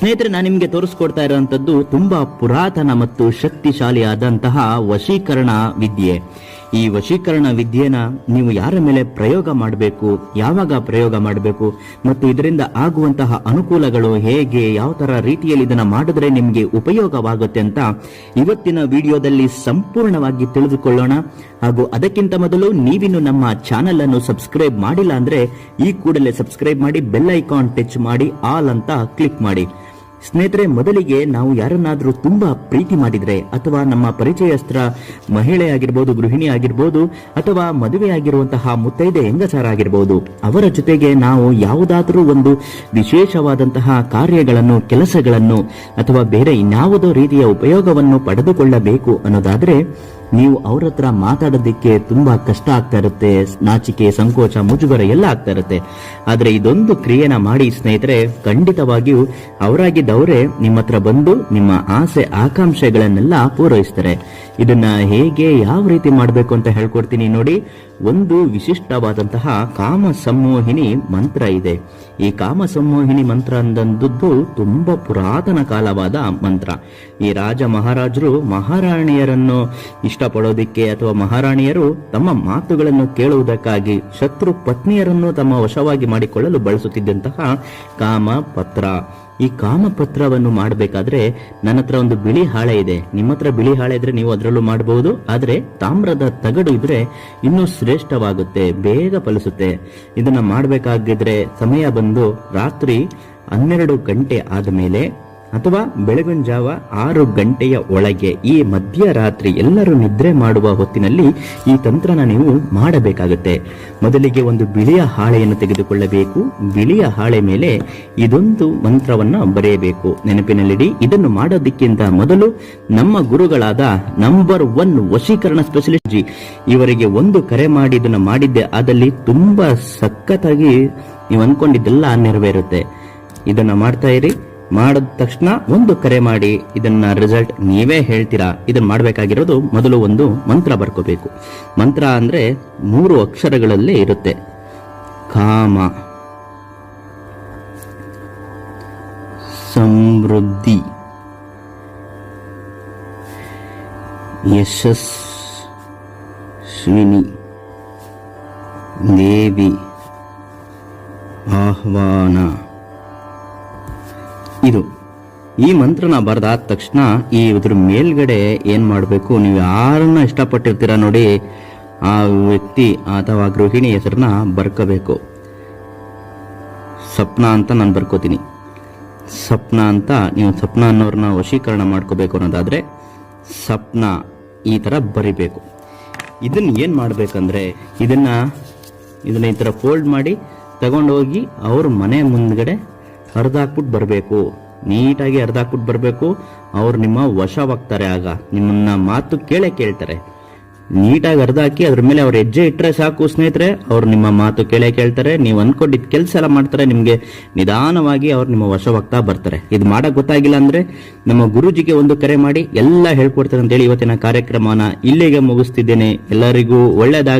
ಸ್ನೇಹಿತರೆ, ನಾನು ನಿಮಗೆ ತೋರಿಸ್ಕೊಡ್ತಾ ಇರುವಂತದ್ದು ತುಂಬಾ ಪುರಾತನ ಮತ್ತು ಶಕ್ತಿಶಾಲಿಯಾದಂತಹ ವಶೀಕರಣ ವಿದ್ಯೆ. ಈ ವಶೀಕರಣ ವಿದ್ಯೆನ ನೀವು ಯಾರ ಮೇಲೆ ಪ್ರಯೋಗ ಮಾಡಬೇಕು, ಯಾವಾಗ ಪ್ರಯೋಗ ಮಾಡಬೇಕು ಮತ್ತು ಇದರಿಂದ ಆಗುವಂತಹ ಅನುಕೂಲಗಳು ಹೇಗೆ, ಯಾವ ತರ ರೀತಿಯಲ್ಲಿ ಇದನ್ನ ಮಾಡಿದ್ರೆ ನಿಮಗೆ ಉಪಯೋಗವಾಗುತ್ತೆ ಅಂತ ಇವತ್ತಿನ ವಿಡಿಯೋದಲ್ಲಿ ಸಂಪೂರ್ಣವಾಗಿ ತಿಳಿದುಕೊಳ್ಳೋಣ. ಹಾಗೂ ಅದಕ್ಕಿಂತ ಮೊದಲು ನೀವಿನ್ನು ನಮ್ಮ ಚಾನೆಲ್ ಅನ್ನು ಸಬ್ಸ್ಕ್ರೈಬ್ ಮಾಡಿಲ್ಲ ಅಂದ್ರೆ ಈ ಕೂಡಲೇ ಸಬ್ಸ್ಕ್ರೈಬ್ ಮಾಡಿ, ಬೆಲ್ ಐಕಾನ್ ಟಚ್ ಮಾಡಿ, ಆಲ್ ಅಂತ ಕ್ಲಿಕ್ ಮಾಡಿ. ಸ್ನೇಹಿತರೆ, ಮೊದಲಿಗೆ ನಾವು ಯಾರನ್ನಾದ್ರೂ ತುಂಬಾ ಪ್ರೀತಿ ಮಾಡಿದ್ರೆ ಅಥವಾ ನಮ್ಮ ಪರಿಚಯಸ್ಥ ಮಹಿಳೆ ಆಗಿರ್ಬೋದು, ಗೃಹಿಣಿ ಆಗಿರ್ಬೋದು, ಅಥವಾ ಮದುವೆ ಆಗಿರುವಂತಹ ಮುತ್ತೈದೆ ಹೆಂಗಸರಾಗಿರ್ಬೋದು, ಅವರ ಜೊತೆಗೆ ನಾವು ಯಾವುದಾದ್ರೂ ಒಂದು ವಿಶೇಷವಾದಂತಹ ಕಾರ್ಯಗಳನ್ನು, ಕೆಲಸಗಳನ್ನು ಅಥವಾ ಬೇರೆ ಇನ್ಯಾವುದೋ ರೀತಿಯ ಉಪಯೋಗವನ್ನು ಪಡೆದುಕೊಳ್ಳಬೇಕು ಅನ್ನೋದಾದ್ರೆ ನೀವು ಅವ್ರ ಹತ್ರ ಮಾತಾಡೋದಿಕ್ಕೆ ತುಂಬಾ ಕಷ್ಟ ಆಗ್ತಾ ಇರುತ್ತೆ. ನಾಚಿಕೆ, ಸಂಕೋಚ, ಮುಜುಗರ ಎಲ್ಲ ಆಗ್ತಾ ಇರುತ್ತೆ. ಆದ್ರೆ ಇದೊಂದು ಕ್ರಿಯೆನ ಮಾಡಿ ಸ್ನೇಹಿತರೆ, ಖಂಡಿತವಾಗಿಯೂ ಅವರಾಗಿದ್ದವರೇ ನಿಮ್ಮ ಹತ್ರ ಬಂದು ನಿಮ್ಮ ಆಸೆ ಆಕಾಂಕ್ಷೆಗಳನ್ನೆಲ್ಲ ಪೂರೈಸ್ತಾರೆ. ಇದನ್ನ ಹೇಗೆ, ಯಾವ ರೀತಿ ಮಾಡಬೇಕು ಅಂತ ಹೇಳ್ಕೊಡ್ತೀನಿ ನೋಡಿ. ಒಂದು ವಿಶಿಷ್ಟವಾದಂತಹ ಕಾಮ ಸಂಮೋಹಿನಿ ಮಂತ್ರ ಇದೆ. ಈ ಕಾಮ ಸಂಮೋಹಿನಿ ಮಂತ್ರ ಅಂದದ್ದು ತುಂಬಾ ಪುರಾತನ ಕಾಲವಾದ ಮಂತ್ರ. ಈ ರಾಜ ಮಹಾರಾಜರು ಮಹಾರಾಣಿಯರನ್ನು ಇಷ್ಟಪಡೋದಿಕ್ಕೆ ಅಥವಾ ಮಹಾರಾಣಿಯರು ತಮ್ಮ ಮಾತುಗಳನ್ನು ಕೇಳುವುದಕ್ಕಾಗಿ ಶತ್ರು ಪತ್ನಿಯರನ್ನು ತಮ್ಮ ವಶವಾಗಿ ಮಾಡಿಕೊಳ್ಳಲು ಬಳಸುತ್ತಿದ್ದಂತಹ ಕಾಮ ಪತ್ರ. ಈ ಕಾಮಪತ್ರವನ್ನು ಮಾಡಬೇಕಾದ್ರೆ ನನ್ನ ಹತ್ರ ಒಂದು ಬಿಳಿ ಹಾಳೆ ಇದೆ. ನಿಮ್ಮ ಹತ್ರ ಬಿಳಿ ಹಾಳೆ ಇದ್ರೆ ನೀವು ಅದರಲ್ಲೂ ಮಾಡಬಹುದು. ಆದ್ರೆ ತಾಮ್ರದ ತಗಡು ಇದ್ರೆ ಇನ್ನೂ ಶ್ರೇಷ್ಠವಾಗುತ್ತೆ, ಬೇಗ ಫಲಿಸುತ್ತೆ. ಇದನ್ನ ಮಾಡಬೇಕಾಗಿದ್ರೆ ಸಮಯ ಬಂದು ರಾತ್ರಿ 12 ಗಂಟೆ ಆದಮೇಲೆ ಅಥವಾ ಬೆಳಗಿನ ಜಾವ 6 ಗಂಟೆಯ ಒಳಗೆ, ಈ ಮಧ್ಯರಾತ್ರಿ ಎಲ್ಲರೂ ನಿದ್ರೆ ಮಾಡುವ ಹೊತ್ತಿನಲ್ಲಿ ಈ ತಂತ್ರನ ನೀವು ಮಾಡಬೇಕಾಗುತ್ತೆ. ಮೊದಲಿಗೆ ಒಂದು ಬಿಳಿಯ ಹಾಳೆಯನ್ನು ತೆಗೆದುಕೊಳ್ಳಬೇಕು. ಬಿಳಿಯ ಹಾಳೆ ಮೇಲೆ ಇದೊಂದು ಮಂತ್ರವನ್ನ ಬರೆಯಬೇಕು. ನೆನಪಿನಲ್ಲಿಡಿ. ಇದನ್ನು ಮಾಡೋದಕ್ಕಿಂತ ಮೊದಲು ನಮ್ಮ ಗುರುಗಳಾದ ನಂಬರ್ 1 ವಶೀಕರಣ ಸ್ಪೆಷಲಿಸ್ಟ್ ಇವರಿಗೆ ಒಂದು ಕರೆ ಮಾಡಿ ಇದನ್ನ ಮಾಡಿದ್ದೆ ಆದಲ್ಲಿ ತುಂಬಾ ಸಖತ್ತಾಗಿ ನೀವು ಅನ್ಕೊಂಡಿದ್ದೆಲ್ಲ ನೆರವೇರುತ್ತೆ. ಇದನ್ನ ಮಾಡ್ತಾ ಇರಿ. ಮಾಡಿದ ತಕ್ಷಣ ಒಂದು ಕರೆ ಮಾಡಿ, ಇದನ್ನ ರಿಸಲ್ಟ್ ನೀವೇ ಹೇಳ್ತೀರಾ. ಇದನ್ನ ಮಾಡಬೇಕಾಗಿರೋದು ಮೊದಲು ಒಂದು ಮಂತ್ರ ಬರ್ಕೋಬೇಕು. ಮಂತ್ರ ಅಂದ್ರೆ 3 ಅಕ್ಷರಗಳಲ್ಲೇ ಇರುತ್ತೆ. ಕಾಮ, ಸಮೃದ್ಧಿ, ಯಶಸ್ವಿನಿ, ದೇವಿ, ಆಹ್ವಾನ. ಇದು ಈ ಮಂತ್ರನ ಬರೆದಾದ ತಕ್ಷಣ ಇದ್ರ ಮೇಲ್ಗಡೆ ಏನ್ ಮಾಡಬೇಕು, ನೀವು ಯಾರನ್ನ ಇಷ್ಟಪಟ್ಟಿರ್ತೀರಾ ನೋಡಿ ಆ ವ್ಯಕ್ತಿ ಅಥವಾ ಗೃಹಿಣಿ ಹೆಸರನ್ನ ಬರ್ಕೋಬೇಕು. ಸಪ್ನ ಅಂತ ನಾನು ಬರ್ಕೋತೀನಿ. ಸಪ್ನ ಅಂತ ನೀವು ಸಪ್ನ ಅನ್ನೋರ್ನ ವಶೀಕರಣ ಮಾಡ್ಕೋಬೇಕು ಅನ್ನೋದಾದ್ರೆ ಸಪ್ನ ಈ ತರ ಬರಿಬೇಕು. ಇದನ್ನ ಏನ್ ಮಾಡ್ಬೇಕಂದ್ರೆ ಇದನ್ನ ಈ ತರ ಫೋಲ್ಡ್ ಮಾಡಿ ತಗೊಂಡೋಗಿ ಅವ್ರ ಮನೆ ಮುಂದ್ಗಡೆ ಹರಿದಾಕ್ಬಿಟ್ಟು ಬರಬೇಕು. ನೀಟಾಗಿ ಹರಿದಾಕ್ಬಿಟ್ಟು ಬರಬೇಕು. ಅವ್ರು ನಿಮ್ಮ ವಶವಾಗ್ತಾರೆ. ಆಗ ನಿಮ್ಮನ್ನ ಮಾತು ಕೇಳ್ತಾರೆ. ನೀಟಾಗಿ ಹರಿದಾಕಿ ಅದ್ರ ಮೇಲೆ ಅವ್ರ ಹೆಜ್ಜೆ ಇಟ್ಟರೆ ಸಾಕು ಸ್ನೇಹಿತರೆ, ಅವ್ರು ನಿಮ್ಮ ಮಾತು ಕೇಳ್ತಾರೆ. ನೀವು ಅನ್ಕೊಂಡಿದ್ ಕೆಲಸ ಎಲ್ಲ ಮಾಡ್ತಾರೆ. ನಿಮ್ಗೆ ನಿಧಾನವಾಗಿ ಅವ್ರು ನಿಮ್ಮ ವಶವಾಗ್ತಾ ಬರ್ತಾರೆ. ಇದು ಮಾಡಕ್ ಗೊತ್ತಾಗಿಲ್ಲ ಅಂದ್ರೆ ನಮ್ಮ ಗುರುಜಿಗೆ ಒಂದು ಕರೆ ಮಾಡಿ ಎಲ್ಲ ಹೇಳ್ಕೊಡ್ತಾರೆ ಅಂತೇಳಿ ಇವತ್ತಿನ ಕಾರ್ಯಕ್ರಮನ ಇಲ್ಲಿಗೆ ಮುಗಿಸ್ತಿದ್ದೇನೆ. ಎಲ್ಲರಿಗೂ ಒಳ್ಳೆಯದಾಗ.